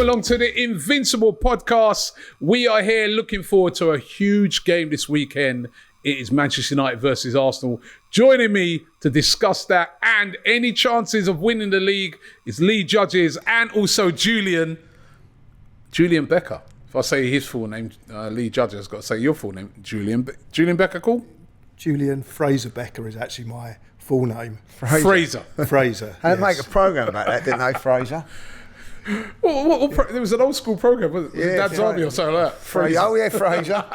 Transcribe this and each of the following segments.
along to the Invincible podcast. We are here looking forward to a huge game this weekend. It is Manchester United versus Arsenal. Joining me to discuss that and any chances of winning the league is Lee Judges and also Julian Becker. If I say his full name, Lee Judges, I've got to say your full name, Julian Becker, cool? Julian Fraser Becker is actually my full name. Fraser. They make a programme about that, didn't they, Fraser? There was an old school programme, was it? Dad's Army or something like that. Fraser. Oh yeah, Fraser.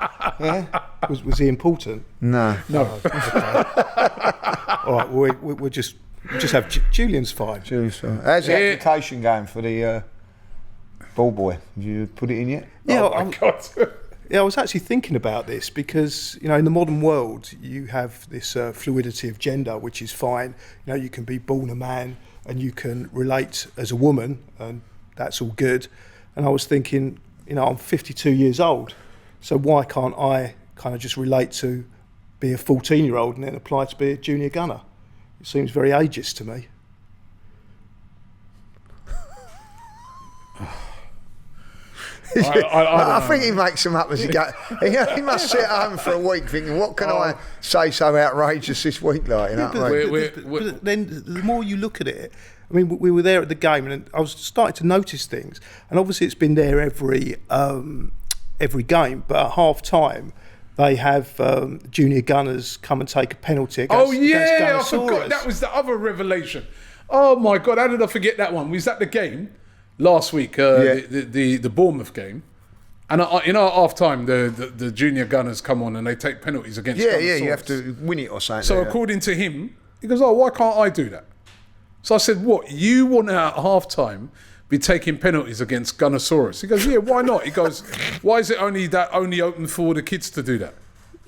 Yeah. Was he important? No. All right, we'll just have Julian's fine. How's the application going for the ball boy? Have you put it in yet? Yeah, oh my God. Yeah, I was actually thinking about this because, you know, in the modern world, you have this fluidity of gender, which is fine. You know, you can be born a man and you can relate as a woman, and that's all good. And I was thinking, you know, I'm 52 years old, so why can't I kind of just relate to be a 14-year-old and then apply to be a junior gunner? It seems very ageist to me. I think he makes them up as he goes. He must sit at home for a week thinking, what can I say so outrageous this week? Like, you know what I mean? But then the more you look at it, I mean, we were there at the game and I was starting to notice things. And obviously it's been there every game, but at half time, they have junior gunners come and take a penalty against I forgot. That was the other revelation. Oh my God, how did I forget that one? Was that the game last week, the Bournemouth game? And at half time, the junior gunners come on and they take penalties against Gunnersaurus. You have to win it or something. So according to him, he goes, why can't I do that? So I said, what, you want to at half time be taking penalties against Gunnersaurus? He goes, yeah, why not? He goes, why is it only open for the kids to do that?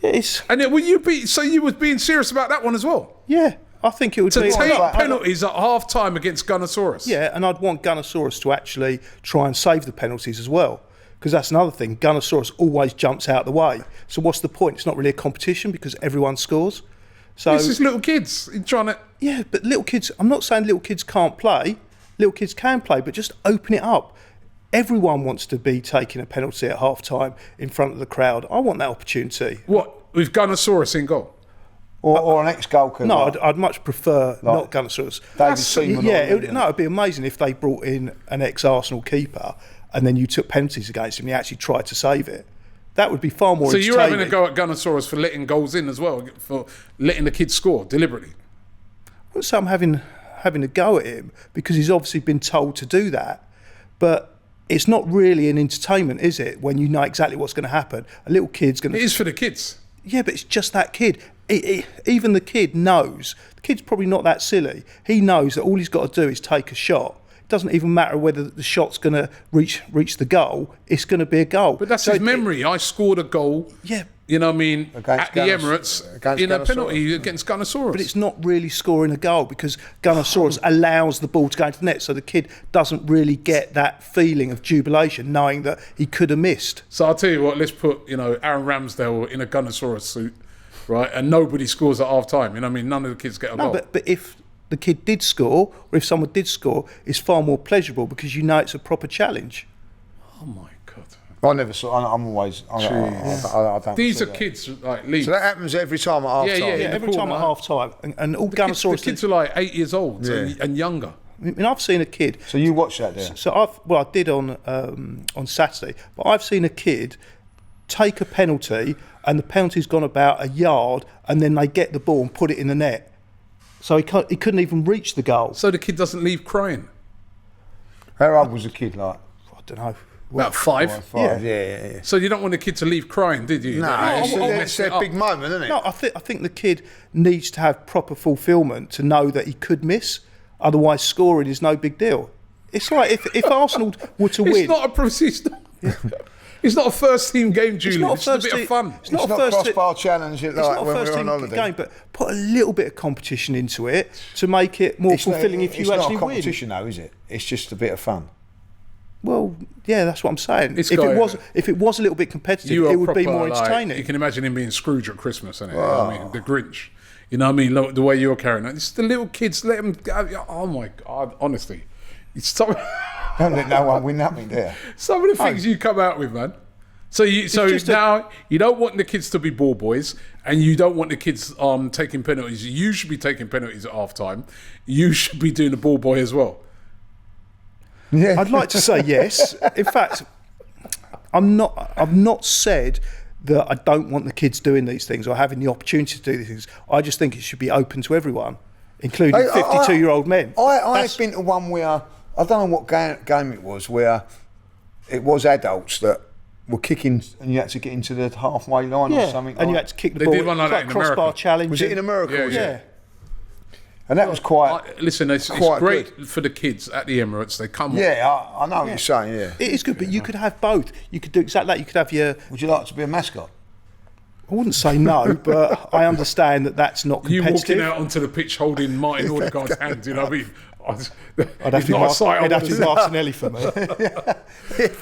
Yes. And then you was being serious about that one as well? Yeah, I think it would be... To take penalties at half time against Gunnersaurus? Yeah, and I'd want Gunnersaurus to actually try and save the penalties as well. Because that's another thing, Gunnersaurus always jumps out the way. So what's the point? It's not really a competition because everyone scores. So this is little kids trying to... Yeah, but little kids, I'm not saying little kids can't play. Little kids can play, but just open it up. Everyone wants to be taking a penalty at half time in front of the crowd. I want that opportunity. What, with Gunnersaurus in goal? Or an ex-goalkeeper? No, I'd much prefer not Gunnersaurus. David Seaman. Yeah, it'd be amazing if they brought in an ex-Arsenal keeper and then you took penalties against him and he actually tried to save it. That would be far more entertaining. So you're having a go at Gunnersaurus for letting goals in as well, for letting the kids score deliberately? Well, so I'm having a go at him because he's obviously been told to do that. But it's not really an entertainment, is it, when you know exactly what's going to happen? A little kid's going to... It is for the kids. Yeah, but it's just that kid. Even the kid knows. The kid's probably not that silly. He knows that all he's got to do is take a shot. It doesn't even matter whether the shot's going to reach the goal. It's going to be a goal. But that's his memory. I scored a goal. Yeah. You know what I mean? Against the Emirates in a penalty against Gunnersaurus. But it's not really scoring a goal because Gunnersaurus allows the ball to go into the net, so the kid doesn't really get that feeling of jubilation knowing that he could have missed. So I'll tell you what, let's put, Aaron Ramsdale in a Gunnersaurus suit, right? And nobody scores at half time. You know what I mean? None of the kids get a goal. But if the kid did score, or if someone did score, it's far more pleasurable because you know it's a proper challenge. Oh my God. I never saw. I'm always. I don't. These are kids like Lee. So that happens every time at half time. Yeah, every time at half time, and all Gunnersaurus. The kids are like 8 years old and younger. I mean, I've seen a kid. So you watched that there? So I did on Saturday, but I've seen a kid take a penalty, and the penalty's gone about a yard, and then they get the ball and put it in the net. So he couldn't even reach the goal. So the kid doesn't leave crying. How old was the kid? Like, I don't know. About five. Yeah. So you don't want the kid to leave crying, did you? No, it's a big moment, isn't it? No, I think the kid needs to have proper fulfilment to know that he could miss. Otherwise, scoring is no big deal. It's like if Arsenal were to win. It's not a procedure. It's not a first-team game, Julian. It's just a bit of fun. It's not a crossbar challenge. It's not a first-team game, but put a little bit of competition into it to make it more fulfilling if you actually win. It's not a competition, though, is it? It's just a bit of fun. Well, yeah, that's what I'm saying. If it was a little bit competitive, it would be more entertaining. Like, you can imagine him being Scrooge at Christmas, innit? Wow. I mean, the Grinch. You know what I mean? The way you're carrying it. It's the little kids, let them... Oh, my God, honestly. It's so... Don't let no one win nothing there. Some of the things you come out with, man. So now you don't want the kids to be ball boys, and you don't want the kids taking penalties. You should be taking penalties at half time. You should be doing the ball boy as well. Yeah. I'd like to say yes. In fact, I've not said that I don't want the kids doing these things or having the opportunity to do these things. I just think it should be open to everyone, including 52-year-old men. I've been to one where, I don't know what game it was, where it was adults that were kicking and you had to get into the halfway line or something. And you had to kick the They ball. did one like that in crossbar America. challenge. Was it in America? Yeah. And that was quite... Listen, it's quite great good. for the kids at the Emirates. They come on. Yeah, I know what you're saying, yeah. It is good, but you could have both. You could do exactly that. You could have your... Would you like to be a mascot? I wouldn't say no, but I understand that that's not You competitive. walking out onto the pitch holding Martin Odegaard's hand, you know what I mean? I'd have to be Martinelli for me. Yeah,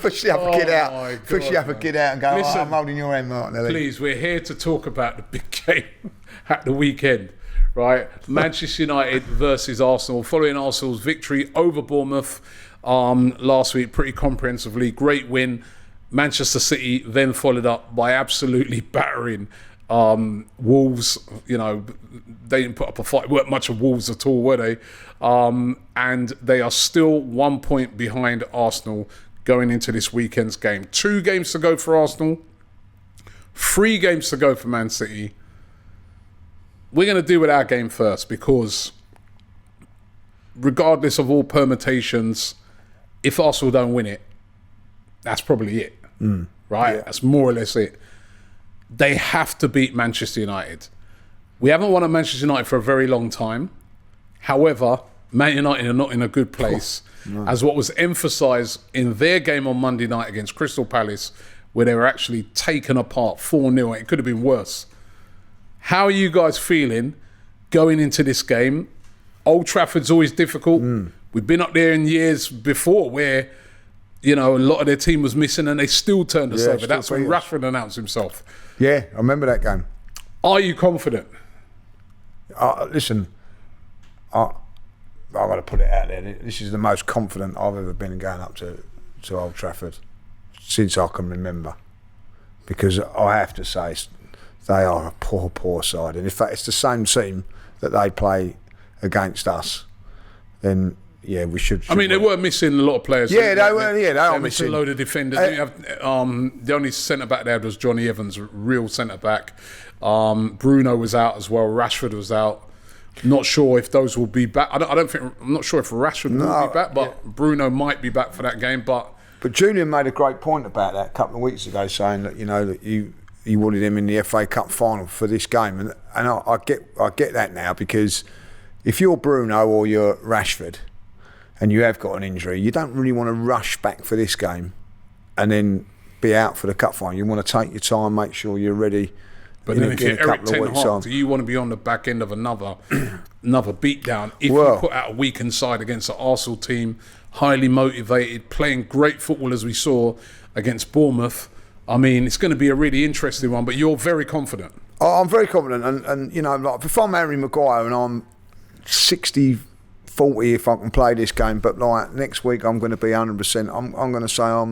push the other kid out. Push the other kid out and go, Listen, I'm holding your hand, Martin. Please, we're here to talk about the big game at the weekend, right? Manchester United versus Arsenal, following Arsenal's victory over Bournemouth last week, pretty comprehensively. Great win. Manchester City then followed up by absolutely battering Wolves. You know, they didn't put up a fight. Weren't much of Wolves at all, were they? And they are still 1 point behind Arsenal going into this weekend's game. 2 games to go for Arsenal. 3 games to go for Man City. We're going to do with our game first because regardless of all permutations, if Arsenal don't win it, that's probably it. Right? Yeah. That's more or less it. They have to beat Manchester United. We haven't won at Manchester United for a very long time. However, Man United are not in a good place, as what was emphasised in their game on Monday night against Crystal Palace, where they were actually taken apart 4-0. It could have been worse. How are you guys feeling going into this game? Old Trafford's always difficult. We've been up there in years before where, you know, a lot of their team was missing and they still turned us over. That's when Rashford announced himself. Yeah, I remember that game. Are you confident? Listen, I've got to put it out there. This is the most confident I've ever been in going up to Old Trafford since I can remember. Because I have to say, they are a poor, poor side. And in fact, it's the same team that they play against us. Then, yeah, we should. I mean, they were missing a lot of players. Yeah, they were. Yeah, they are missing a load of defenders. The only centre back there was Johnny Evans, real centre back. Bruno was out as well. Rashford was out. Not sure if those will be back. I'm not sure if Rashford will be back, but Bruno might be back for that game. But Julian made a great point about that a couple of weeks ago, saying that that you wanted him in the FA Cup final for this game, and I get that now, because if you're Bruno or you're Rashford and you have got an injury, you don't really want to rush back for this game and then be out for the cup final. You want to take your time, make sure you're ready. But then if you're Eric Ten Hag, do you want to be on the back end of another beatdown? If you put out a weakened side against an Arsenal team, highly motivated, playing great football as we saw against Bournemouth, I mean, it's going to be a really interesting one, but you're very confident. I'm very confident, and like if I'm Harry Maguire and I'm 60-40 if I can play this game, but like next week I'm going to be 100%. I'm going to say I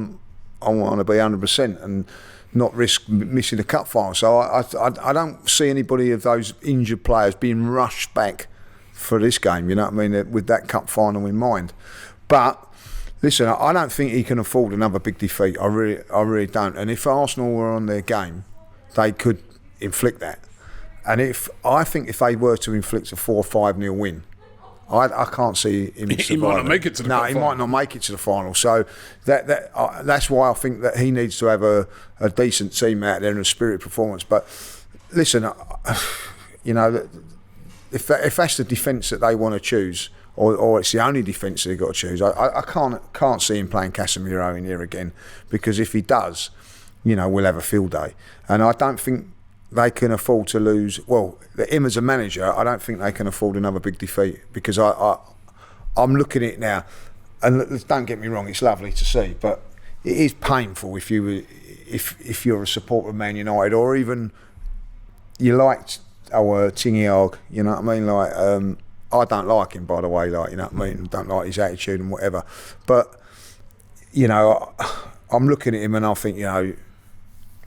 want to be 100% and not risk missing the cup final. So I don't see anybody of those injured players being rushed back for this game. You know what I mean? With that cup final in mind, but. Listen, I don't think he can afford another big defeat. I really don't. And if Arsenal were on their game, they could inflict that. And I think if they were to inflict a 4 or 5-0 win, I can't see him surviving. He might not make it to the final. No, he might not make it to the final. So that's why I think that he needs to have a decent team out there and a spirited performance. But listen, if that's the defence that they want to choose, or it's the only defence they've got to choose, I can't see him playing Casemiro in here again, because if he does, we'll have a field day. And I don't think they can afford to lose. Well, him as a manager, I don't think they can afford another big defeat, because I'm looking at it now, and don't get me wrong, it's lovely to see, but it is painful if you're a supporter of Man United, or even you liked our Tingy Hog, you know what I mean? Like, I don't like him, by the way, like, you know what I mean? Don't like his attitude and whatever. But you know, I'm looking at him and I think, you know,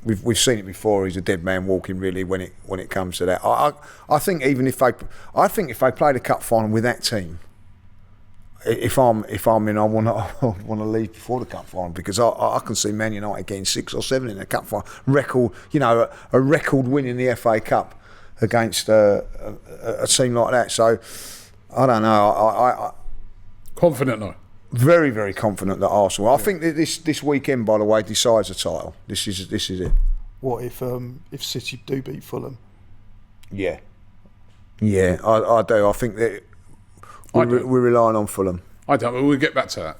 we've seen it before. He's a dead man walking, really, when it comes to that. I think even if they played a cup final with that team, if I'm in, I want to leave before the cup final, because I can see Man United getting 6 or 7 in the cup final. Record, you know, a record win in the FA Cup against a team like that. So I don't know. I confident though. Very, very confident that Arsenal. I think that this weekend, by the way, decides the title. This is it. What if City do beat Fulham? Yeah, I do. I think that we're relying on Fulham. I don't, but we'll get back to that.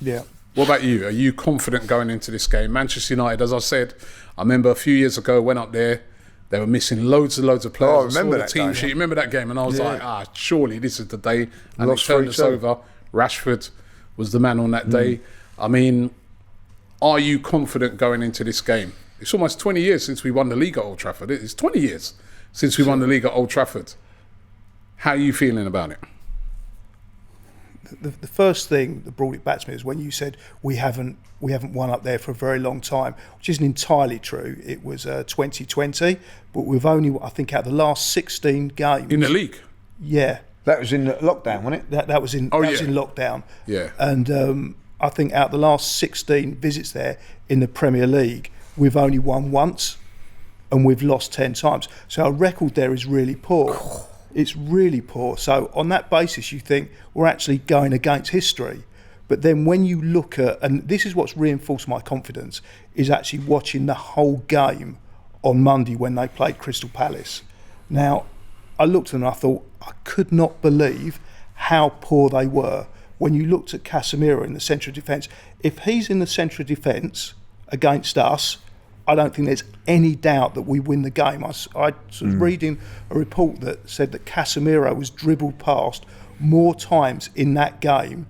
Yeah. What about you? Are you confident going into this game? Manchester United, as I said, I remember a few years ago, went up there, they were missing loads and loads of players. Oh, I remember that team game. sheet. Remember that game? And I was like, surely this is the day. And Lost they turned us 3-2. over. Rashford was the man on that day. I mean, are you confident going into this game? It's almost 20 years since we won the league at Old Trafford. It's 20 years since we won the league at Old Trafford. How are you feeling about it? The first thing that brought it back to me is when you said we haven't won up there for a very long time, which isn't entirely true. It was 2020, but we've only, I think, out of the last 16 games In the league? Yeah, That was in lockdown, wasn't it? that was in was in lockdown. Yeah. And I think out of the last 16 visits there in the Premier League, we've only won once, and we've lost 10 times. So our record there is really poor. It's really poor. So on that basis, you think we're actually going against history. But then when you look at, and this is what's reinforced my confidence, is actually watching the whole game on Monday when they played Crystal Palace. Now, I looked at them and I thought, I could not believe how poor they were. When you looked at Casemiro in the centre of defence, if he's in the centre of defence against us, I don't think there's any doubt that we win the game. I was reading a report that said that Casemiro was dribbled past more times in that game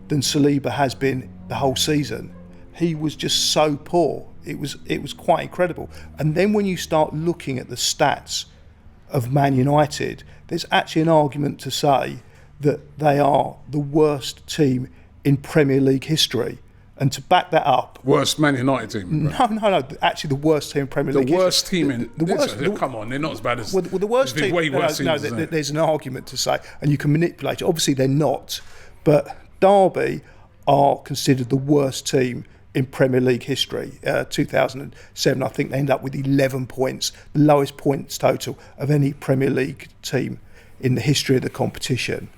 than Saliba has been the whole season. He was just so poor. It was quite incredible. And then when you start looking at the stats of Man United, there's actually an argument to say that they are the worst team in Premier League history. And to back that up, Worst Man United team? no, actually the worst team in Premier League. The worst team in... the worst. Come on, they're not as bad as... Well, the worst team. Way worse teams, there's an argument to say, and you can manipulate it. Obviously, they're not, but Derby are considered the worst team in Premier League history. 2007, I think they end up with 11 points, the lowest points total of any Premier League team in the history of the competition.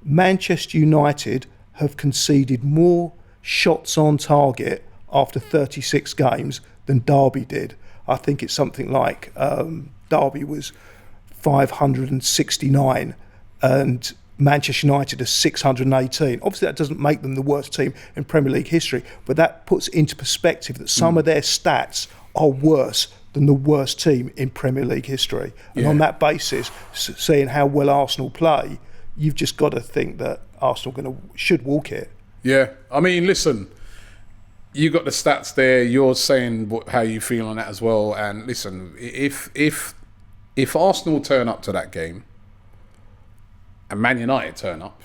Manchester United have conceded more shots on target after 36 games than Derby did. I think it's something like Derby was 569 and Manchester United are 618. Obviously that doesn't make them the worst team in Premier League history, but that puts into perspective that some of their stats are worse than the worst team in Premier League history. And on that basis, seeing how well Arsenal play, you've just got to think that Arsenal should walk it. Yeah, I mean, listen, you got the stats there. You're saying how you feel on that as well. And listen, if Arsenal turn up to that game and Man United turn up,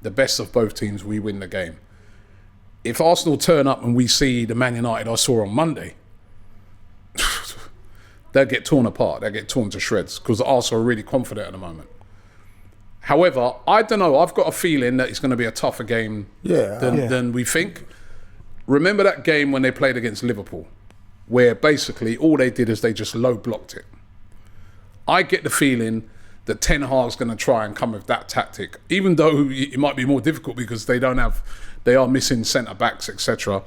the best of both teams, we win the game. If Arsenal turn up and we see the Man United I saw on Monday, they'll get torn apart. They'll get torn to shreds because Arsenal are really confident at the moment. However, I don't know. I've got a feeling that it's going to be a tougher game than we think. Remember that game when they played against Liverpool, where basically all they did is they just low blocked it. I get the feeling that Ten Hag's going to try and come with that tactic, even though it might be more difficult because they are missing centre backs, etc.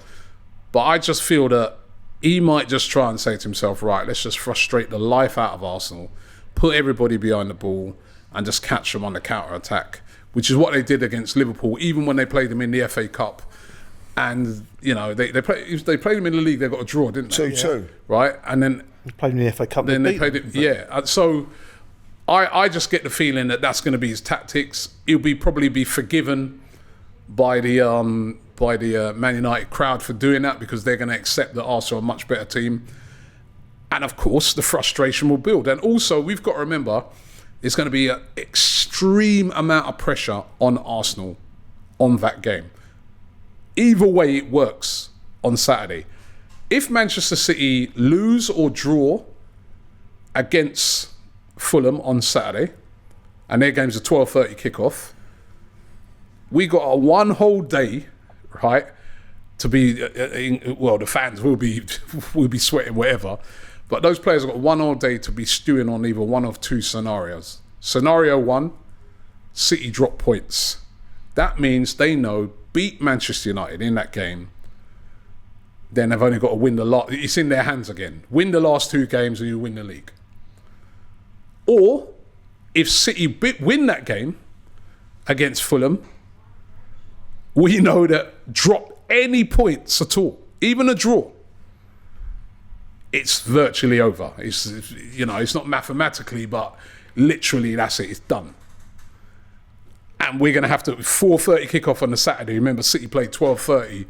But I just feel that he might just try and say to himself, right, let's just frustrate the life out of Arsenal, put everybody behind the ball, and just catch them on the counter-attack, which is what they did against Liverpool, even when they played them in the FA Cup. And, you know, they played them in the league, they got a draw, didn't they? 2-2. Right? And then... They played in the FA Cup. Then they played it, yeah. So I just get the feeling that that's going to be his tactics. He'll probably be forgiven by the Man United crowd for doing that because they're going to accept that Arsenal are a much better team. And, of course, the frustration will build. And also, we've got to remember... It's going to be an extreme amount of pressure on Arsenal on that game. either way it works on Saturday. If Manchester City lose or draw against Fulham on Saturday, and their game's a 12:30 kickoff, we got a one whole day, right, to be, the fans will be sweating whatever, but those players have got one whole day to be stewing on either one of two scenarios. Scenario one, City drop points. That means they know, beat Manchester United in that game, then they've only got to win the last. It's in their hands again. Win the last two games and you win the league. Or if City win that game against Fulham, we know that drop any points at all, even a draw, it's virtually over. It's not mathematically, but literally that's it. It's done. And we're going to have to 4:30 kickoff on the Saturday. Remember, City played 12:30.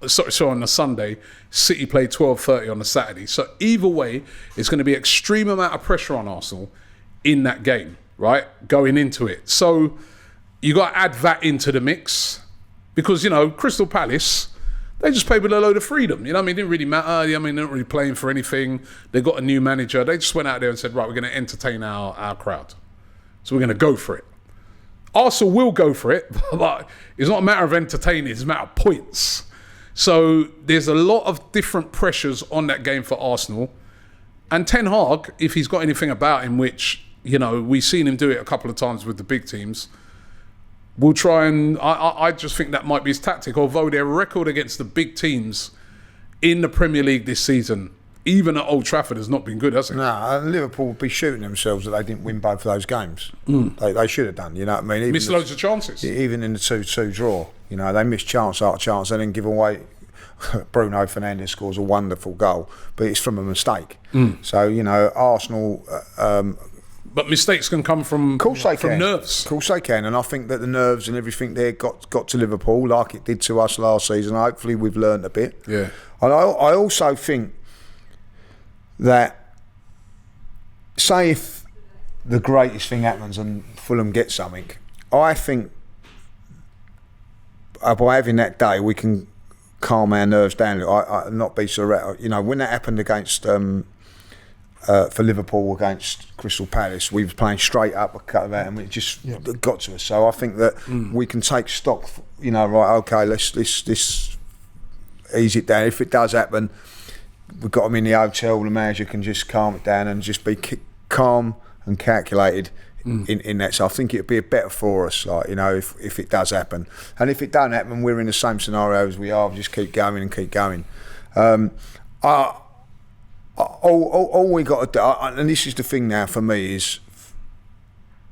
So on the Sunday, City played 12:30 on the Saturday. So either way, it's going to be extreme amount of pressure on Arsenal in that game, right? Going into it. So you got to add that into the mix because, Crystal Palace, they just played with a load of freedom. It didn't really matter. They're not really playing for anything. They got a new manager. They just went out there and said, right, we're going to entertain our crowd. So we're going to go for it. Arsenal will go for it, but it's not a matter of entertaining, it's a matter of points. So there's a lot of different pressures on that game for Arsenal. And Ten Hag, if he's got anything about him, which, we've seen him do it a couple of times with the big teams, we'll try and... I just think that might be his tactic, although their record against the big teams in the Premier League this season, even at Old Trafford, has not been good, has it? No, Liverpool would be shooting themselves that they didn't win both of those games. They should have done, you know what I mean? Even missed loads of chances. Even in the 2-2 draw, they missed chance after chance and then give away. Bruno Fernandes scores a wonderful goal, but it's from a mistake. So, Arsenal... but mistakes can come from nerves. Of course they can, and I think that the nerves and everything there got to Liverpool like it did to us last season. Hopefully we've learned a bit. Yeah. And I also think that, say if the greatest thing happens and Fulham get something, I think by having that day we can calm our nerves down. I not be so... when that happened against... for Liverpool against Crystal Palace, we were playing straight up a cut of that, and it just got to us. So I think that we can take stock. Right? Okay, let's ease it down. If it does happen, we've got them in the hotel. The manager can just calm it down and just be calm and calculated in that. So I think it'd be better for us, if it does happen. And if it don't happen, we're in the same scenario as we are. We just keep going and keep going. All we got to do, and this is the thing now for me, is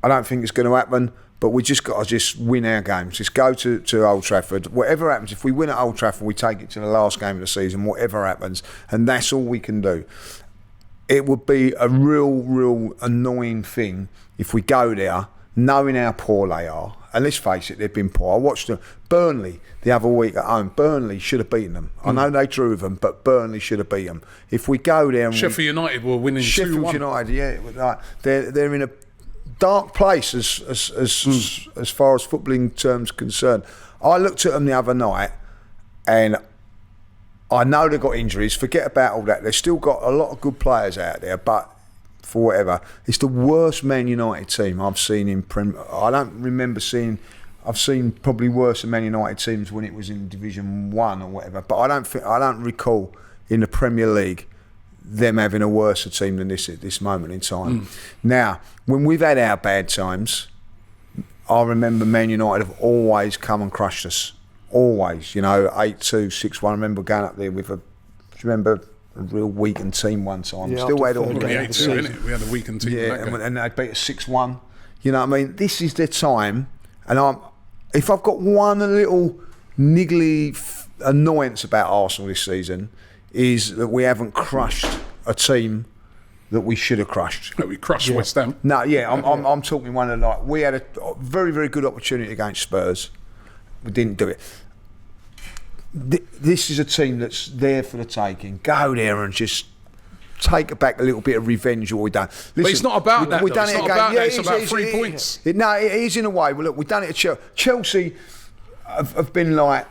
I don't think it's going to happen, but we just got to win our games. Just go to Old Trafford. Whatever happens, if we win at Old Trafford, we take it to the last game of the season, whatever happens, and that's all we can do. It would be a real annoying thing if we go there knowing how poor they are. And let's face it, they've been poor. I watched Burnley the other week at home. Burnley should have beaten them. I know they drew them, but Burnley should have beaten them. If we go there... Sheffield United were winning 2-1. Sheffield United, yeah. They're in a dark place as far as footballing terms concerned. I looked at them the other night and I know they've got injuries. Forget about all that. They've still got a lot of good players out there, but for whatever, it's the worst Man United team I've seen in I don't remember seeing... I've seen probably worse than Man United teams when it was in Division 1 or whatever, but I don't recall in the Premier League them having a worse team than this at this moment in time. Now, when we've had our bad times, I remember Man United have always come and crushed us. Always, 8-2, 6-1. I remember going up there with do you remember a real weakened team one time? Yeah, Still had all the 8-2, innit? We had a weakened team. Yeah, and they beat us 6-1. You know what I mean? This is their time, and if I've got one little niggly annoyance about Arsenal this season, is that we haven't crushed a team that we should have crushed. We crushed West Ham. No, I'm talking one of we had a very, very good opportunity against Spurs. We didn't do it. This is a team that's there for the taking. Go there and just take back a little bit of revenge what we've done. Listen, but it's not about that. Done it's it not again. about Yeah, that. It's about 3 points. No, it is in a way. Well, look, we've done it at Chelsea. Chelsea have been like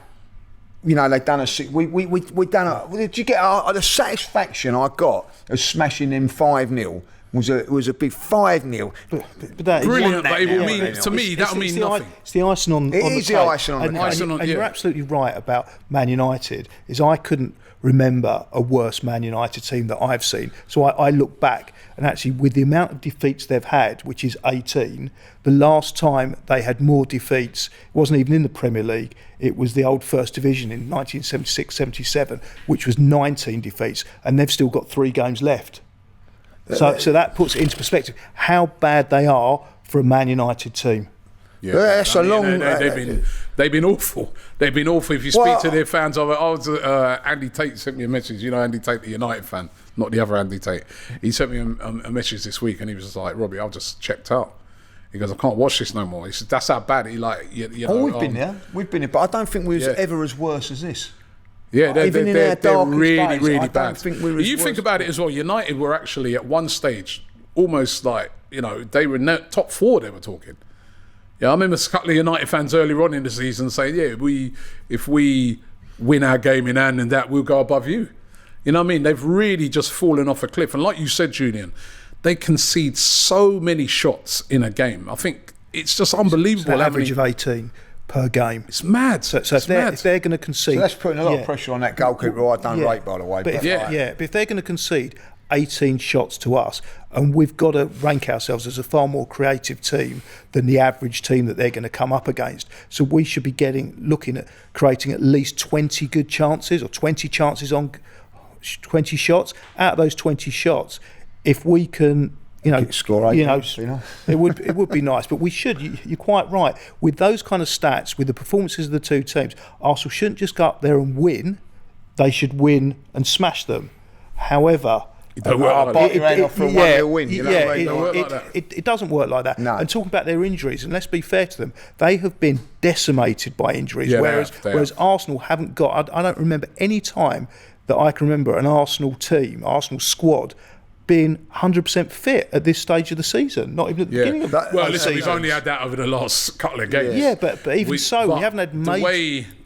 you know, they done a we done a. Did you get the satisfaction I got of smashing them 5-0? Was a big 5-0. But that Brilliant, is, but it will mean, to me, that'll mean nothing. It's the icing on It on is the the cake. icing on the cake. And you're absolutely right about Man United. Is I couldn't remember a worse Man United team that I've seen. So I look back, and actually with the amount of defeats they've had, which is 18, the last time they had more defeats, it wasn't even in the Premier League, it was the old First Division in 1976-77, which was 19 defeats, and they've still got 3 games left. So that puts it into perspective how bad they are for a Man United team. Yeah, that's a long. They've been awful. They've been awful. If you speak to their fans, Andy Tate sent me a message. You know, Andy Tate, the United fan, not the other Andy Tate. He sent me a message this week, and he was just like, "Robbie, I've just checked out." He goes, "I can't watch this no more." He said, "That's how bad." He like, you know, we've been there, but I don't think we was ever as worse as this. Yeah, they're really, days, really bad. You think about it as well. United were actually at one stage almost like, you know, they were top 4. They were talking. Yeah, I remember a couple of United fans earlier on in the season saying, "Yeah, if we win our game in hand and that, we'll go above you." You know what I mean? They've really just fallen off a cliff. And like you said, Julian, they concede so many shots in a game. I think it's just unbelievable. It's an average of 18 per game. It's mad. So if they're going to concede, so that's putting a lot of pressure on that goalkeeper, who I don't rate, by the way. But if they're going to concede 18 shots to us, and we've got to rank ourselves as a far more creative team than the average team that they're going to come up against. So we should be looking at creating at least 20 good chances, or 20 chances on 20 shots. Out of those 20 shots, if we can, score 8 it would be nice. But we should. You're quite right. With those kind of stats, with the performances of the two teams, Arsenal shouldn't just go up there and win. They should win and smash them. However, it doesn't work like it doesn't work like that. No. And talking about their injuries, and let's be fair to them, they have been decimated by injuries. Yeah, whereas Arsenal haven't got. I don't remember any time that I can remember an Arsenal squad being 100% fit at this stage of the season. Not even at the beginning of the season. We've only had that over the last couple of games. Yeah, but even we haven't had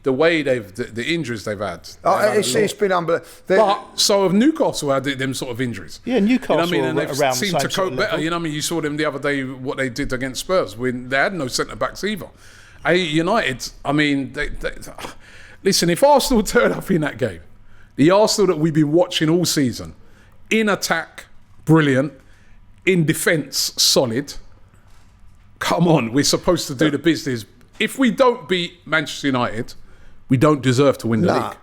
the way the injuries they've had. It's been unbelievable. But so have Newcastle had them sort of injuries. Yeah, Newcastle and they've around seemed to cope better. You know what I mean? You saw them the other day, what they did against Spurs when they had no centre-backs either. United, I mean, listen, if Arsenal turn up in that game, the Arsenal that we've been watching all season, in attack, brilliant, in defence, solid. Come on, we're supposed to do the business. If we don't beat Manchester United, we don't deserve to win the league.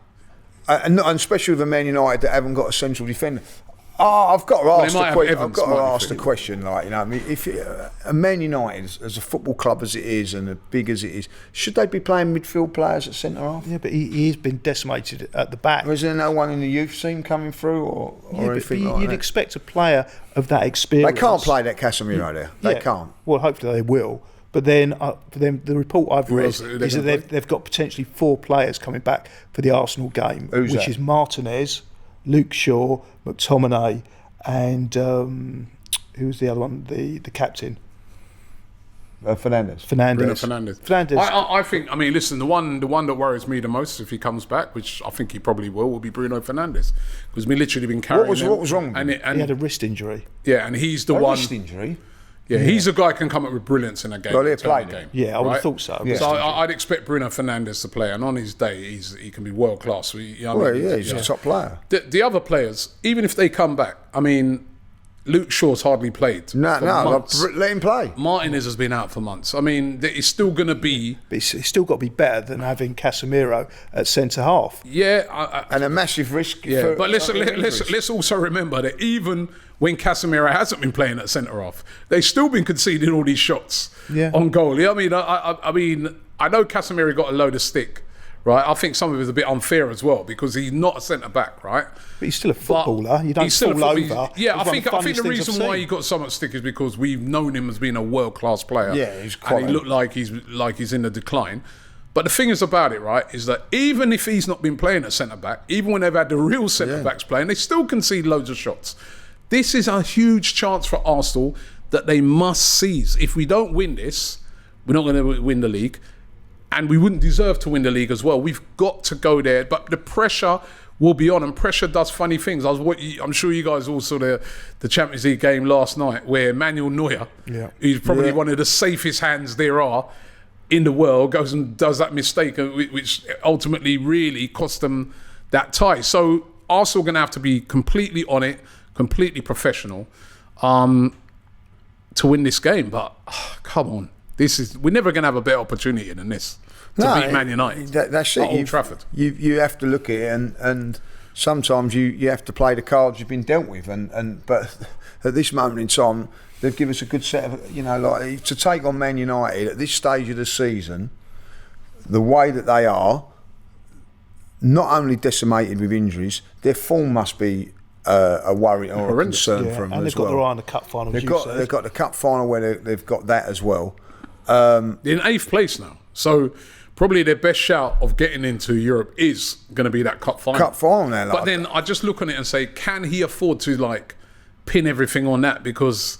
And especially with a Man United that haven't got a central defender. I've got to ask the question. Like, you know, I mean, if a Man United, as a football club as it is and as big as it is, should they be playing midfield players at centre half? Yeah, but he's been decimated at the back. Is there no one in the youth team coming through, or anything like that? You'd expect a player of that experience. They can't play that Casemiro there. They can't. Well, hopefully they will. But then, the report I've read is that they've got potentially 4 players coming back for the Arsenal game, which is Martinez, Luke Shaw, McTominay, and who's the other one? The captain. Fernandes. Bruno Fernandes. I think. I mean, listen. The one that worries me the most, if he comes back, which I think he probably will be Bruno Fernandes, because we've literally been carrying. What was wrong? And he had a wrist injury. Yeah, and he's the one. Wrist injury. Yeah, he's a guy who can come up with brilliance in a game. Game. Yeah, I would have thought so. Yeah. So I'd expect Bruno Fernandes to play, and on his day, he can be world class. He's a top player. The other players, even if they come back, I mean, Luke Shaw's hardly played. Months. Let him play. Martinez has been out for months. I mean, it's still going to be. But it's still got to be better than having Casemiro at centre half. Yeah, and a massive risk. Yeah, but let's also remember that even when Casemiro hasn't been playing at centre half, they've still been conceding all these shots on goal. Yeah, I mean, I know Casemiro got a load of stick. Right, I think some of it is a bit unfair as well because he's not a centre back, right? But he's still a footballer. You don't fall over. Yeah, I think the reason why he got so much stick is because we've known him as being a world class player. Yeah, he's quite. And he looked like he's in a decline. But the thing is about it, right, is that even if he's not been playing at centre back, even when they've had the real centre backs playing, they still concede loads of shots. This is a huge chance for Arsenal that they must seize. If we don't win this, we're not going to win the league. and we wouldn't deserve to win the league as well. We've got to go there, but the pressure will be on, and pressure does funny things. I'm sure you guys all saw the Champions League game last night where Manuel Neuer, who's probably one of the safest hands there are in the world, goes and does that mistake, which ultimately really cost them that tie. So Arsenal are going to have to be completely on it, completely professional to win this game. But come on, we're never going to have a better opportunity than this to beat Man United. That's it. At Old Trafford. You have to look at it, and sometimes you have to play the cards you've been dealt with. But at this moment in time, they've given us a good set of, like to take on Man United at this stage of the season, the way that they are, not only decimated with injuries, their form must be a worry or a concern for them as well. And they've got their eye on the cup final. They've got the cup final where they've got that as well. They're in 8th place now, so probably their best shout of getting into Europe is going to be that cup final. Cup final now. But then I just look on it and say, can he afford to pin everything on that? Because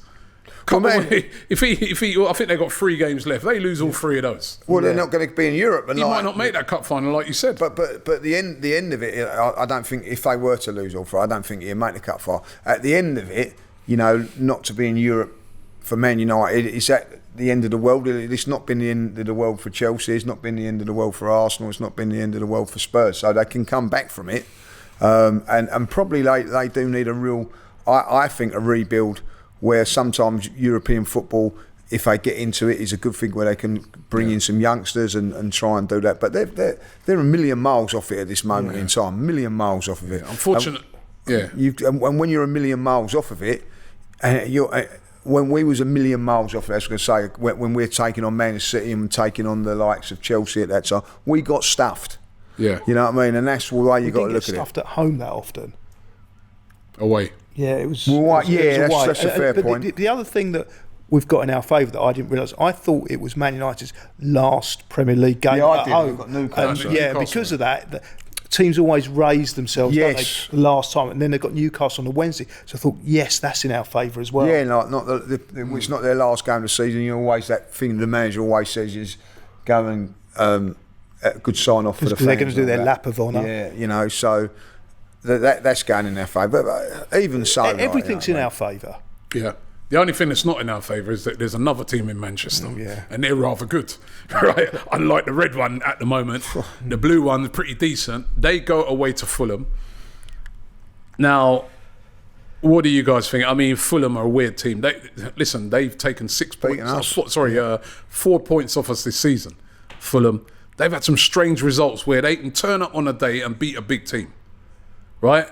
if he, I think they've got 3 games left. They lose all 3 of those. Well, they're not going to be in Europe, and he might not make that cup final, like you said. But the end of it, I don't think if they were to lose all 3, I don't think he'd make the cup final. At the end of it, not to be in Europe for Man United, is that the end of the world? It's not been the end of the world for Chelsea. It's not been the end of the world for Arsenal. It's not been the end of the world for Spurs. So they can come back from it, and probably they do need a real, I think, a rebuild. Where sometimes European football, if they get into it, is a good thing where they can bring in some youngsters and try and do that. But they're a million miles off it at this moment in time. A million miles off of it. Unfortunate. And when you're a million miles off of it, when we was a million miles off it, I was going to say, when we're taking on Man City and taking on the likes of Chelsea at that time, we got stuffed. Yeah. You know what I mean? And that's the way you got to look at it. Stuffed at home that often. Away. Yeah, it was. That's a fair point. The other thing that we've got in our favour that I didn't realise, I thought it was Man United's last Premier League game at home. We've got Newcastle. Because of that, the teams always raise themselves don't they, the last time, and then they've got Newcastle on a Wednesday. So I thought, yes, that's in our favour as well. Yeah, it's not their last game of the season. You always, that thing the manager always says is go and a good sign off for the fans. They're going to do their lap of honour. Yeah, so. That's going in our favour, but even so, everything's in our favour. Yeah, the only thing that's not in our favour is that there's another team in Manchester, and they're rather good, right? Unlike the red one at the moment, the blue one's pretty decent. They go away to Fulham. Now, what do you guys think? I mean, Fulham are a weird team. They've taken 6 points. 4 points off us this season. Fulham, they've had some strange results where they can turn up on a day and beat a big team. Right?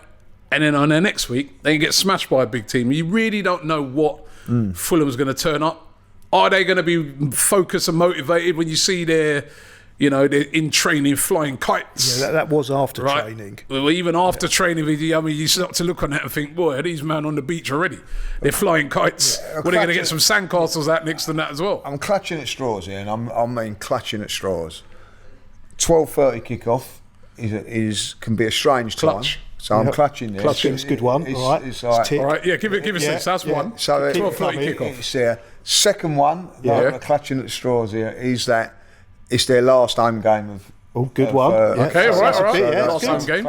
And then on their next week, they can get smashed by a big team. You really don't know what Fulham's going to turn up. Are they going to be focused and motivated when you see they're in training flying kites? Yeah, that was after training. Well, even after training, you start to look on that and think, boy, are these men on the beach already? They're flying kites. Well, they're going to get some sandcastles out next to that as well. I'm clutching at straws here, and I mean clutching at straws. 12:30 kickoff can be a strange Clutch. time. So I'm clutching this. Clutching, it's a good one. All right. All right, yeah, give us this. That's one. So 12:30 kickoff. It's second one, clutching at the straws here, is that it's their last home game of. Good one. Okay, all right. Last home game.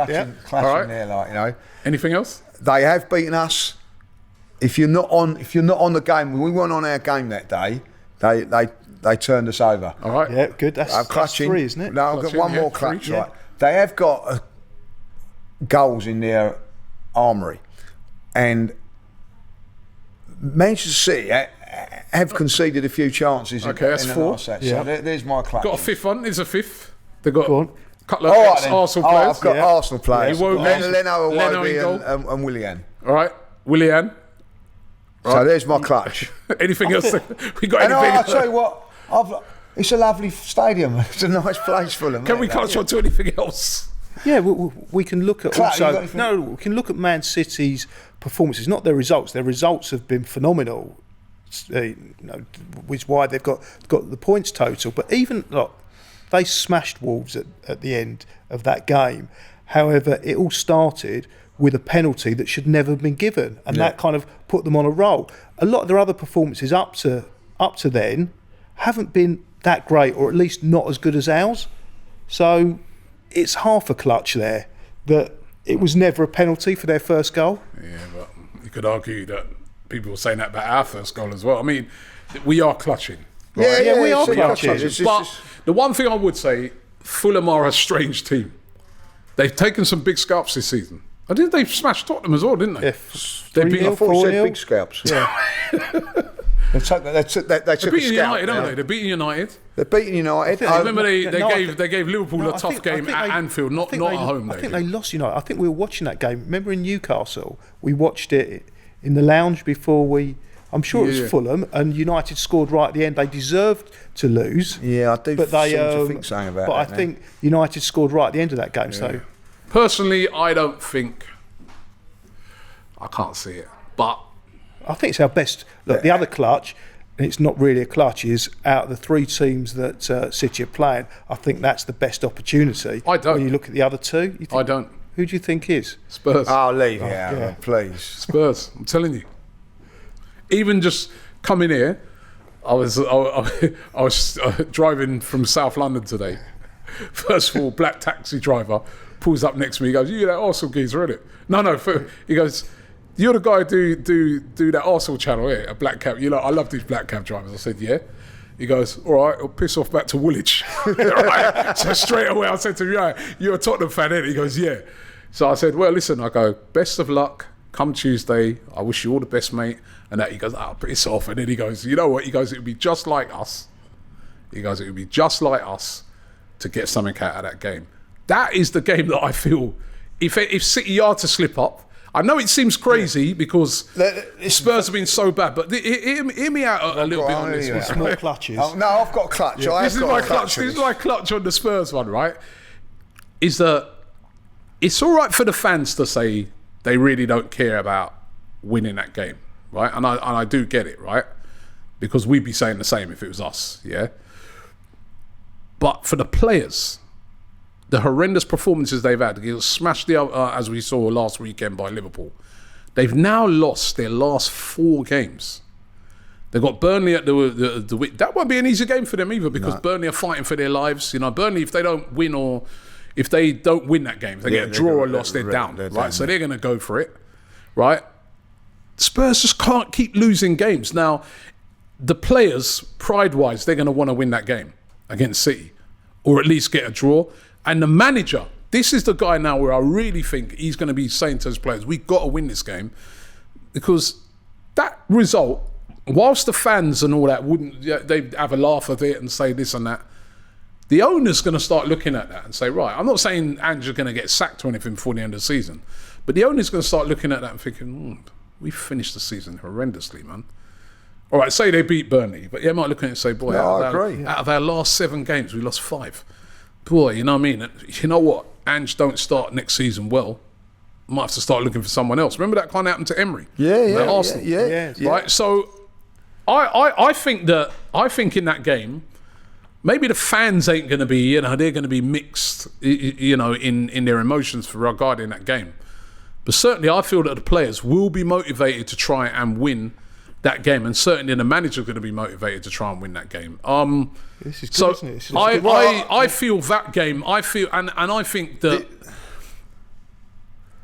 Clutching there, Anything else? They have beaten us. If you're not on the game, when we weren't on our game that day, they turned us over. All right. Yeah, good. That's clutching. 3, isn't it? No, I've got one more clutch. Right. They have got goals in their armoury, and Manchester City have conceded a few chances. Okay, that's 4. So there's my clutch. Got a 5th one. There's a 5th. They've got a couple of Arsenal players. I've got Arsenal players. Leno, Iwobi and Willian. All right, Willian. Right. So there's my clutch. Anything else? We got anything? I'll tell you what. It's a lovely stadium. It's a nice place for them. Can we clutch on to anything else? Yeah, we can look at we can look at Man City's performances, not their results. Their results have been phenomenal, which is why they've got the points total. But even they smashed Wolves at the end of that game. However, it all started with a penalty that should never have been given, and that kind of put them on a roll. A lot of their other performances up to then haven't been that great, or at least not as good as ours. So it's half a clutch there that it was never a penalty for their first goal. Yeah, but you could argue that people were saying that about our first goal as well. I mean, we are clutching. Right? Yeah, we are clutching. clutching. But the one thing I would say, Fulham are a strange team. They've taken some big scalps this season. I think they've smashed Tottenham as well, didn't they? Yeah, They 3-0, beat- I thought you said 4-0. big scalps. Yeah. They took They're a beating scalp. United, aren't they? They're beating United. They're beating United. Remember No, they gave Liverpool No, a I tough think- game I think at they- Anfield, not I think at they- home. I They think did. they lost United. I think we were watching that game. Remember in Newcastle, we watched it in the lounge before we. I'm sure it was Yeah. Fulham, and United scored right at the end. They deserved to lose. Yeah, I do but they seem to think something about But that I now. think United scored right at the end of that game. So Personally, I don't think. I can't see it, but I think it's our best. Look, the other clutch, and it's not really a clutch, is out of the three teams that City are playing, I think that's the best opportunity. I don't. When you look at the other two, you think, I don't. Who do you think is? Spurs. I'll leave it out, yeah. please. Spurs. I'm telling you. Even just coming here, I was driving from South London today. First of all, black taxi driver pulls up next to me. He goes, "You that Arsenal geezer, isn't it?" No. He goes, "You're the guy who do that Arsenal channel here, a black cab." You know, I love these black cab drivers. I said, "Yeah." He goes, "All right, I'll piss off back to Woolwich." Right? So straight away, I said to him, "Yeah, you're a Tottenham fan, ain't?" He goes, "Yeah." So I said, "Well, listen," I go, "Best of luck. Come Tuesday. I wish you all the best, mate." And that he goes, "Oh, piss off." And then he goes, "You know what?" He goes, "It would be just like us." He goes, "It would be just like us to get something out of that game." That is the game that I feel, if City are to slip up, I know it seems crazy because Spurs have been so bad, but hear me out a little bit on this one. It's more clutches. Oh, no, I've got a clutch. This is my clutch. This is my clutch on the Spurs one, right? Is that it's all right for the fans to say they really don't care about winning that game, right? And I do get it, right? Because we'd be saying the same if it was us, yeah? But for the players, the horrendous performances they've had, they got smashed as we saw last weekend by Liverpool. They've now lost their last 4 games. They've got Burnley at the that won't be an easy game for them either because Burnley are fighting for their lives. You know, Burnley, if they don't win that game, if they get a draw or loss, they're down, right? So they're going to go for it, right? Spurs just can't keep losing games. Now, the players, pride-wise, they're going to want to win that game against City or at least get a draw. And the manager, this is the guy now where I really think he's going to be saying to his players, we've got to win this game because that result, whilst the fans and all that they'd have a laugh of it and say this and that, the owner's going to start looking at that and say, right, I'm not saying Andrew's going to get sacked or anything before the end of the season, but the owner's going to start looking at that and thinking, we finished the season horrendously, man. All right, say they beat Burnley, but they might look at it and say, boy, out of our last 7 games, we lost 5. Boy, you know what I mean? You know what? Ange don't start next season well. Might have to start looking for someone else. Remember that kind of happened to Emery? Yeah, Arsenal. yeah. Right? So I think in that game, maybe the fans ain't going to be, you know, they're going to be mixed, you know, in their emotions regarding that game. But certainly I feel that the players will be motivated to try and win that game, and certainly the manager's going to be motivated to try and win that game. This is good, So isn't it? This is I feel that game. I feel and I think that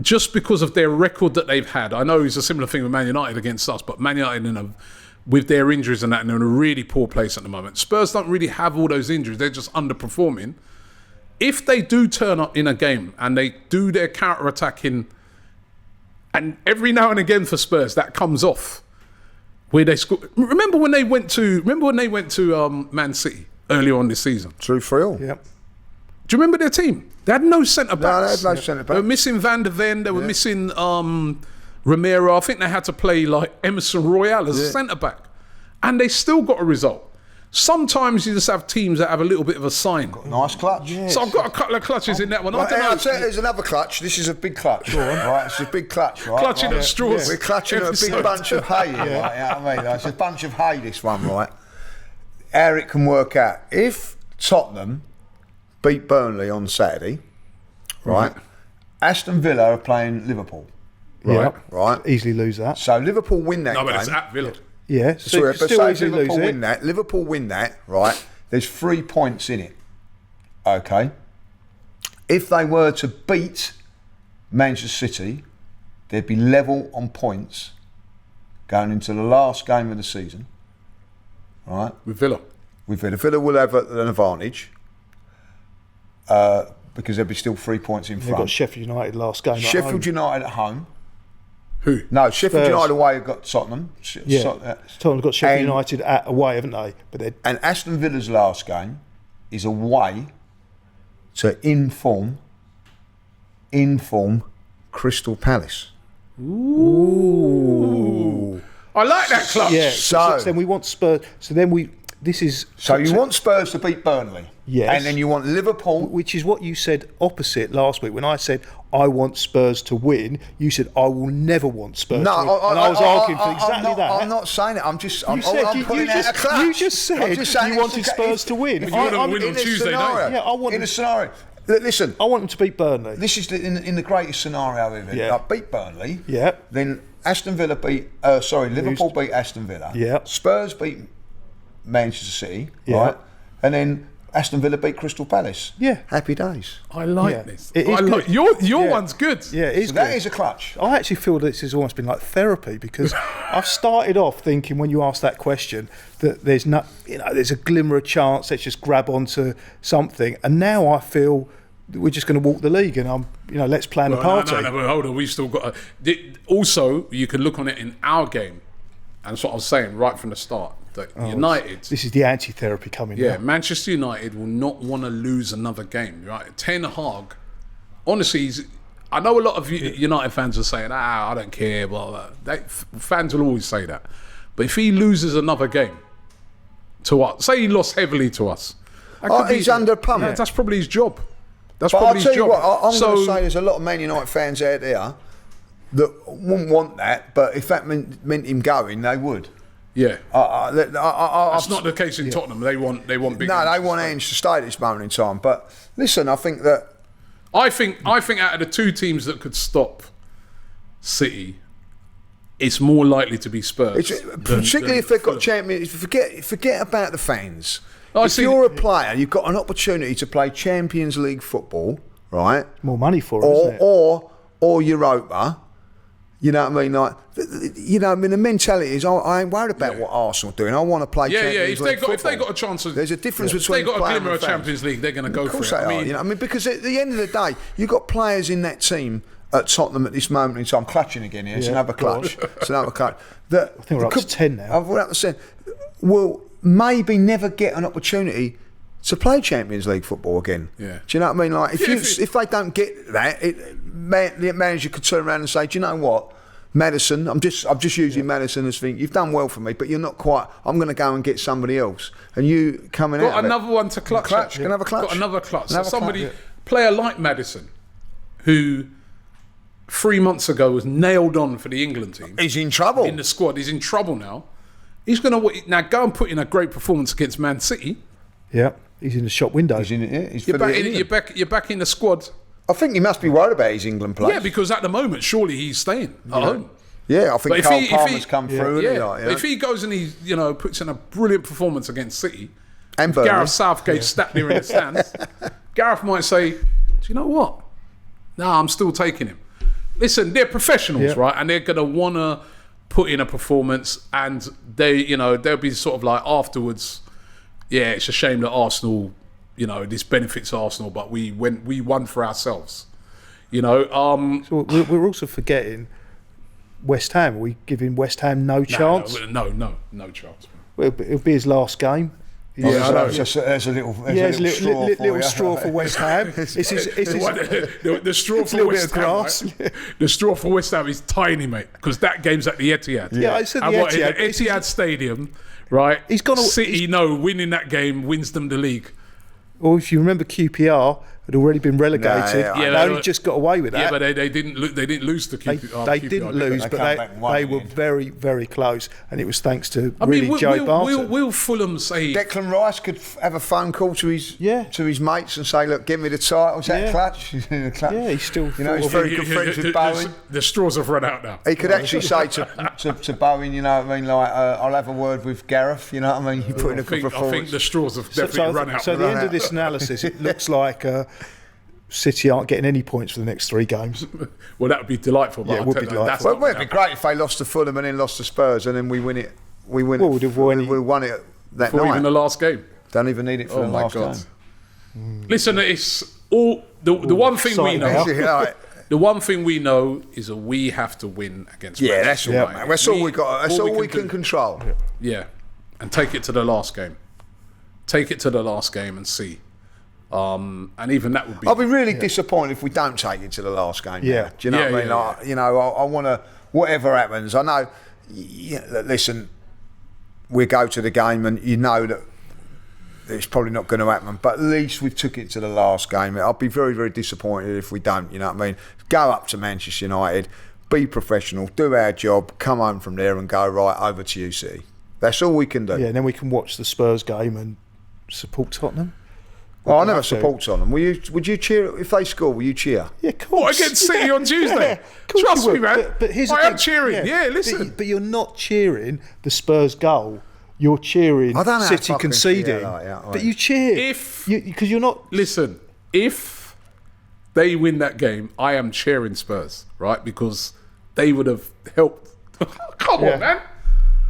just because of their record that they've had, I know it's a similar thing with Man United against us, but Man United with their injuries and that, and they're in a really poor place at the moment. Spurs don't really have all those injuries; they're just underperforming. If they do turn up in a game and they do their counter-attacking, and every now and again for Spurs that comes off. Where they scored. Remember when they went to Man City earlier on this season? 2-3. Yep. Do you remember their team? They had no centre backs. No, they had no centre They were backs. missing Van der Ven. They were missing Romero. I think they had to play like Emerson Royale as a centre back, and they still got a result. Sometimes you just have teams that have a little bit of a sign. Nice clutch. So I've got a couple of clutches in that one. I Right, don't know. I'll tell you, there's another clutch. This is a big clutch. Right, it's a big clutch, right? Clutching right. at straws. We're clutching at a big Episode. bunch of hay, right? You know what I mean? It's a bunch of hay, this one, right? How it can work out. If Tottenham beat Burnley on Saturday, right? Aston Villa are playing Liverpool. Right. Right. Easily lose that. So Liverpool win that No, game. but it's at Villa. Yeah. Sorry, but still say easily Liverpool lose win it. that. Liverpool win that, right? There's 3 points in it. Okay. If they were to beat Manchester City, they'd be level on points going into the last game of the season. Right? With Villa. Villa will have an advantage because there'll be still 3 points in They've front. got Sheffield United last game. Sheffield United at home. Who? No, Sheffield Spurs. United away have got Tottenham. Tottenham's got Sheffield United away, haven't they? But And Aston Villa's last game is away to inform Crystal Palace. Ooh. I like that clutch. Yeah. So- So then we want Spurs. So then this is. So you want Spurs to beat Burnley. Yes. And then you want Liverpool. Which is what you said opposite last week. When I said I want Spurs to win, you said I will never want Spurs to win. And I was arguing for exactly that. I'm not saying it. I'm just. I'm you putting out a clutch. you just said I'm just saying you wanted Spurs to win. You want them to win on in a Tuesday scenario. night. Yeah, I want in a them- scenario. Listen, I want them to beat Burnley. this is in the greatest scenario ever. Yeah. Like beat Burnley. Yeah. Then Aston Villa Liverpool beat Aston Villa. Yeah. Spurs beat Manchester City. Yeah. Right. And then Aston Villa beat Crystal Palace. Yeah. Happy days. I like Yeah. this. It is I like, good. your Yeah. one's good. Yeah, it is So good. that is a clutch. I actually feel this has almost been like therapy because I've started off thinking when you ask that question that there's there's a glimmer of chance. Let's just grab onto something, and now I feel that we're just going to walk the league, and let's plan a party. No, but hold on. We've still got. Also, you can look on it in our game, and that's what I was saying right from the start. That United. This is the anti-therapy coming. Yeah, now. Manchester United will not want to lose another game, right? Ten Hag, honestly, I know a lot of United fans are saying, I don't care, blah, blah. Fans will always say that. But if he loses another game to us, say he lost heavily to us, He's under pump. That's probably his job. That's But probably I'll tell his you job. what, I'm going to So- say there's a lot of Man United fans out there that wouldn't want that, but if that meant him going, they would. Yeah. That's It's not the case in Tottenham. They want big. No, Ange they to want stay. Ange to stay at this moment in time. But listen, I think that I think out of the two teams that could stop City, it's more likely to be Spurs. particularly if they've got champions, forget about the fans. I If see- you're a player, you've got an opportunity to play Champions League football, right? More money for it, isn't it? Or Europa. You know what I mean? Like, the mentality is I ain't worried about what Arsenal are doing. I want to play Champions League football. If they got a chance of, There's a difference if between they got a playing glimmer and of fans. Champions League, they're going to go Of course for it. they are. Because at the end of the day, you've got players in that team at Tottenham at this moment in time. Clutching again here. It's Yeah, another go on. clutch. It's another clutch. I think we're up to 10 now. We're up to 10. Will maybe never get an opportunity to play Champions League football again. Yeah. Do you know what I mean? Like Yeah, if they don't get that, the manager could turn around and say, "Do you know what, Maddison? I'm just using Maddison as thing. You've done well for me, but you're not quite. I'm going to go and get somebody else, and you coming out. Got of it. another one to clutch. Clutch, at. another clutch. Got another clutch. Another So somebody, clutch, player like Maddison, who 3 months ago was nailed on for the England team He's in trouble. in the squad. He's in trouble now. He's going to now go and put in a great performance against Man City. Yeah, he's in the shop window. He's in it. Yeah. He's You're for the back, in, England. you're back in the squad. I think he must be worried about his England play. Yeah, because at the moment, surely he's staying at home. Yeah, I think But if Carl he- if Palmer's he- come through. Yeah, And he, like, you know. if he goes and he puts in a brilliant performance against City, And Burnley. Gareth Southgate sat there in the stands, Gareth might say, "Do you know what? No, I'm still taking him." Listen, they're professionals, Yeah. right? And they're gonna wanna put in a performance, and they'll be sort of like afterwards. Yeah, it's a shame that Arsenal, this benefits Arsenal, but we won for ourselves. So we're also forgetting West Ham. Are we giving West Ham no chance? No chance. Well, it'll be his last game. Yeah, I know. There's a little straw for West Ham. It's his, The straw It's a for little West bit of Ham, grass. right? The straw for West Ham is tiny, mate, because that game's at the Etihad. Yeah, I said the And what, in Etihad. the Etihad Stadium, right? He's gonna- City, winning that game wins them the league. Or if you remember QPR, had already been relegated. Yeah, They but- only just got away with that. Yeah, but they didn't lose to They, QPR. they didn't lose, They but come back and won they in were the end. very, very close, and it was thanks to I mean, really Joe Barton. will Fulham say Declan Rice could have a phone call to his mates and say, "Look, give me the title." Is that Yeah. clutch? Yeah, he's still You know, he's thought of- very good friends with Bowen. the straws have run out now? He could actually say to Bowen, you know what I mean, like, I'll have a word with Gareth, you know what I mean? You put in a good I think performance. the straws have definitely run out. So at the end of this analysis, it looks like City aren't getting any points for the next 3 games. Well, that would be delightful. But Yeah, it I'll would tell be you, that's delightful. Well, not it'd be great if they lost to Fulham and then lost to Spurs and then we win it. We win Well, it. we'd have won it. We won it that before even night. the last game. Don't even need it for Oh the my last God! game. Listen, it's all the one thing we exciting know. now. Yeah, right. The one thing we know is that we have to win against. Yeah, that's Manchester all, United. man. That's all we got. That's all we can do. control. Yeah, and take it to the last game. Take it to the last game and see. And even that would be. I'll be really disappointed if we don't take it to the last game. Yeah. now. Do you know Yeah, what I mean? yeah, Like, you know, I want to. Whatever happens, I know. Listen, we go to the game, and you know that it's probably not going to happen. But at least we've took it to the last game. I'll be very, very disappointed if we don't. You know what I mean? Go up to Manchester United, be professional, do our job, come home from there, and go right over to UC. That's all we can do. Yeah, and then we can watch the Spurs game and support Tottenham. Well, I never Okay. support on them. Would you cheer if they score? Will you cheer? Yeah, of course. What, against City on Tuesday? Yeah, of course Trust you me, would. man. But here's the I am thing. cheering. Yeah, listen. But you're not cheering the Spurs goal. You're cheering I don't know how City fucking conceding. cheer like that, But you cheer If- because you're not. Listen, if they win that game, I am cheering Spurs, right? Because they would have helped. Come Yeah. on, man.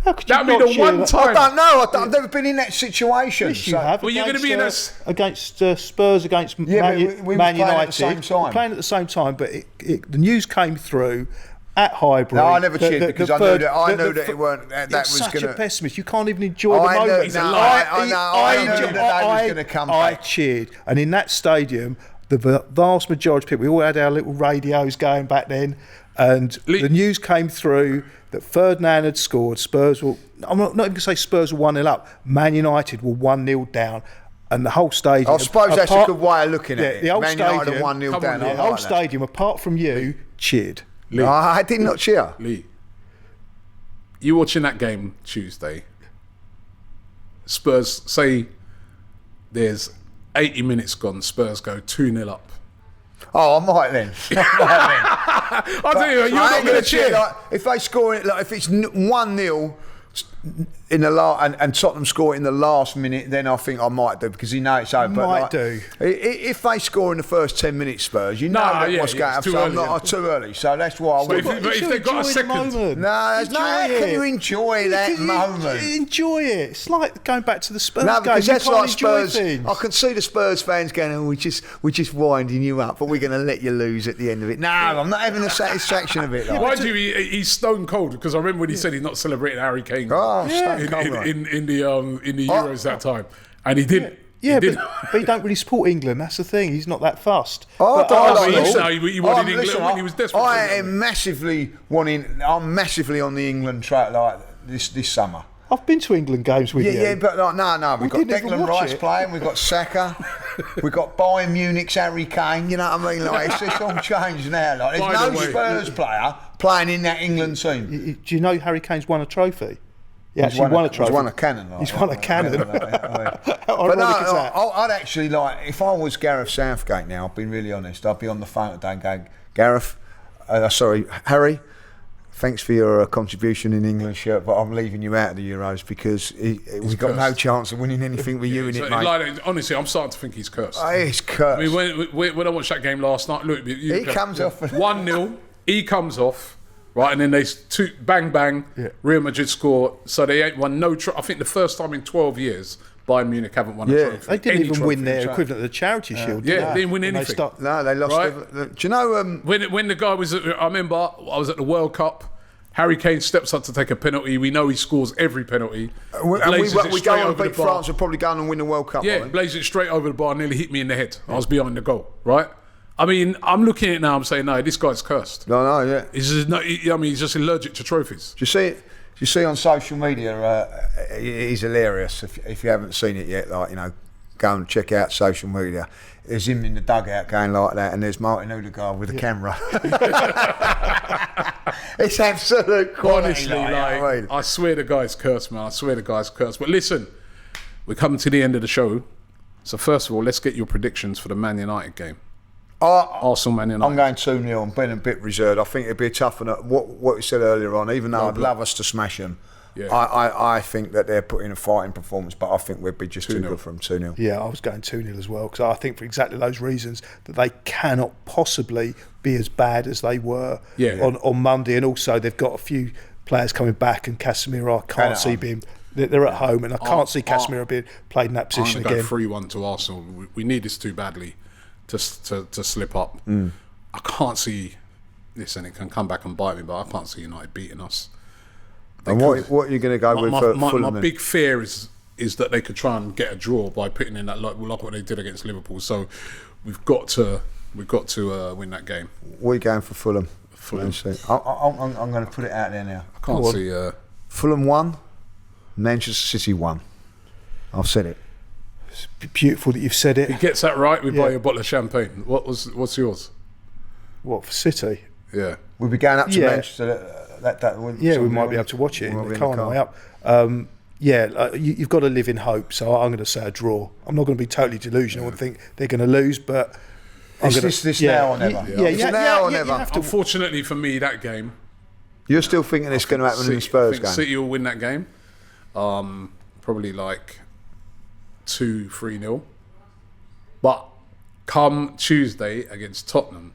How could you That'd be not the cheer one that? time. I don't know. I've never been in that situation. Yes, you so- have. Well, you're gonna be in against Spurs against Yeah, Man, but we were Man playing United. at the same time. We're playing at the same time, but the news came through at Highbury. No, I never cheered because I knew that it weren't. That You're was such going a to. pessimist. You can't even enjoy the I knew- moment. no, I know. I knew that they was going to come I back. cheered, and in that stadium, the vast majority of people, we all had our little radios going back then, and the news came through that Ferdinand had scored. Spurs were. I'm not even going to say Spurs were 1-0 up. Man United were 1-0 down. And the whole stadium. I suppose that's a good way of looking at it. The old Man United stadium, are 1-0 down. The I like whole that. stadium, apart from you, cheered. Lee, I did not cheer. Lee, you watching that game Tuesday? Spurs, say there's 80 minutes gone, Spurs go 2-0 up. Oh, I might then. I'll tell you, you're I not ain't going gonna to cheer. Like, if they score it, like if it's 1-0 in the last, and Tottenham score it in the last minute, then I think I might do because you know it's over. But Might like, do. If they score in the first 10 minutes, Spurs, you know what's going to it's too happen. early, I'm not too early, so that's why I But would. if they've got a second, No, how can you enjoy that moment? Enjoy it. It's like going back to the Spurs No, game. because You that's can't like enjoy Spurs. things. I can see the Spurs fans going, "Oh, we're just winding you up, but we're going to let you lose at the end of it." No, I'm not having the satisfaction of it. Like. mind you, he's stone cold because I remember when he said he's not celebrating Harry Kane Oh, stone cold, right. in the Euros that time, and he did. Yeah, he did. but he don't really support England. That's the thing. He's not that fussed. Oh, But I don't Arsenal- like he wanted England when he was desperate. I for am England. massively wanting. I'm massively on the England track like this summer. I've been to England games with you. Yeah, but like, no. We've got didn't even Declan watch Rice it. playing. We've got Saka. We've got Bayern Munich's Harry Kane. You know what I mean? Like it's all changed now. Like By there's the no way- Spurs player playing in that England team. Do you know Harry Kane's won a trophy? Yeah, He's actually won a trophy. He's won a cannon. Like, He's won a cannon. How How But no, ironic is that? I'd actually like, if I was Gareth Southgate now, I've been really honest, I'd be on the phone today and going, Gareth, Harry, thanks for your contribution in English, but I'm leaving you out of the Euros because we've got no cursed. chance of winning anything with you in So, it, mate. like, honestly, I'm starting to think he's cursed. It's cursed. I mean, when I watched that game last night, look, He comes off. 1-0. He comes off, right, and then they bang, Real Madrid score. So they ain't won no. I think the first time in 12 years, Bayern Munich haven't won a trophy. They didn't Any even trophy. win their equivalent of the Charity Shield. Yeah, did they didn't win When they anything. start- No, they lost. Right. Do you know? When the guy was, I remember I was at the World Cup. Harry Kane steps up to take a penalty. We know he scores every penalty. And we Blazes it go straight and over beat the bar. France. We'll probably go on and win the World Cup. I Yeah, think. blazed it straight over the bar, nearly hit me in the head. I was behind the goal, right? I mean, I'm looking at it now, I'm saying, no, this guy's cursed. No, yeah. He's just not, he's just allergic to trophies. Do you see it? Do you see on social media? He's hilarious. If you haven't seen it yet, like go and check out social media. There's him in the dugout going like that, and there's Martin Odegaard with a camera. It's absolute quality. Honestly, I swear the guy's cursed, man. I swear the guy's cursed. But listen, we're coming to the end of the show. So first of all, let's get your predictions for the Man United game. Arsenal, Man United. I'm going 2-0. I'm being a bit reserved. I think it'd be a tough one. What you said earlier on, even though I'd love us to smash them, I think that they're putting a fighting performance, but I think we'd be just too good for them. 2-0. Yeah, I was going 2-0 as well, because I think for exactly those reasons that they cannot possibly be as bad as they were on Monday, and also they've got a few players coming back, and Casemiro I can't see being. They're at home, and I can't see Casemiro being played in that position again. I'm going to go 3-1 to Arsenal. We need this too badly to slip up. I can't see this, and it can come back and bite me, but I can't see United beating us. And what are you going to go with for Fulham? My big fear is that they could try and get a draw by putting in that like what they did against Liverpool. So we've got to win that game. We're going for Fulham. I'm going to put it out there now. I can't see Fulham 1, Manchester City 1. I've said it. It's beautiful that you've said it. If he gets that right, we buy you a bottle of champagne. What's yours? What, for City? Yeah. We'll be going up to Manchester. We might be able to watch it in the car on the way up. You've got to live in hope. So I'm going to say a draw. I'm not going to be totally delusional and think they're going to lose, but this now or never. Now or never. Unfortunately for me, that game. You're still thinking it's going to happen in the Spurs game. City will win that game. Probably like 2-3-0. But come Tuesday against Tottenham,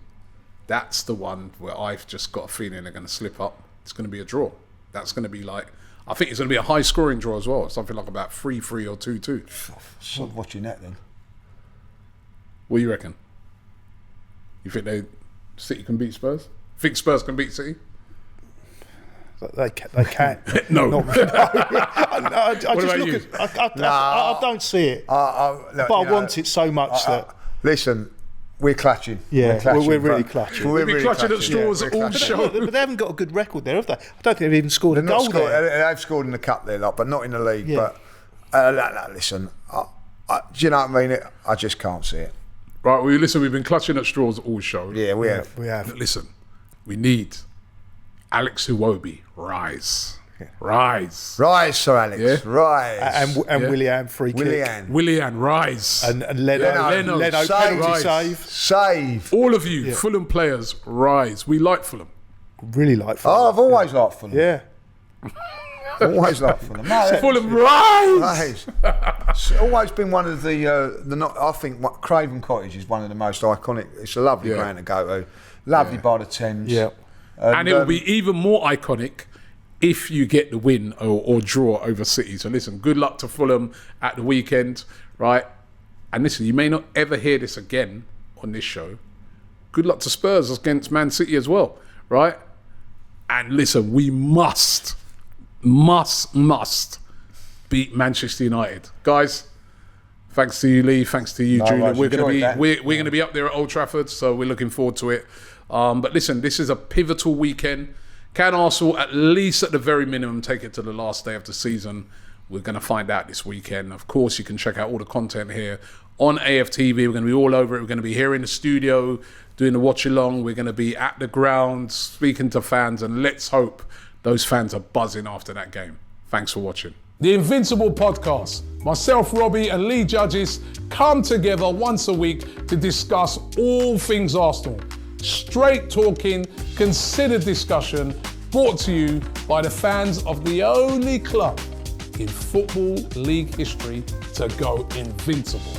that's the one where I've just got a feeling they're going to slip up. It's going to be a draw. That's going to be like, I think it's going to be a high scoring draw as well. Something like about 3-3 or 2-2. I'm watching that then. What do you reckon? You think City can beat Spurs? Think Spurs can beat City? They can. No. I don't see it. But I want it so much that. Listen, we're clutching. Yeah, we're really clutching. We'll be clutching at straws all show. But they haven't got a good record there, have they? I don't think they've even scored a goal there. They've scored in the cup there, but not in the league. Yeah. But listen, do you know what I mean? I just can't see it. Right, well, listen, we've been clutching at straws all show. Yeah, we have. Listen, we need Alex Iwobi, rise. Rise, Sir Alex. Yeah? Rise. And Willian free kick. Willian, rise. And Leno penalty save. All of you Fulham players, rise. We like Fulham. Really like Fulham. I've always liked Fulham. Yeah. Always liked Fulham. No, Fulham, rise. It's always been one of I think Craven Cottage is one of the most iconic. It's a lovely ground to go to. Lovely by the Thames. Yeah. And it will be even more iconic if you get the win or draw over City. So listen, good luck to Fulham at the weekend, right? And listen, you may not ever hear this again on this show. Good luck to Spurs against Man City as well, right? And listen, we must beat Manchester United. Guys, thanks to you, Lee. Thanks to you, Julian. We're going to be up there at Old Trafford, so we're looking forward to it. But listen, this is a pivotal weekend. Can Arsenal, at least at the very minimum, take it to the last day of the season? We're going to find out this weekend. Of course, you can check out all the content here on AFTV. We're going to be all over it. We're going to be here in the studio doing the watch-along. We're going to be at the ground speaking to fans, and let's hope those fans are buzzing after that game. Thanks for watching. The Invincible podcast. Myself, Robbie, and Lee Judges come together once a week to discuss all things Arsenal. Straight talking, considered discussion, brought to you by the fans of the only club in Football League history to go invincible.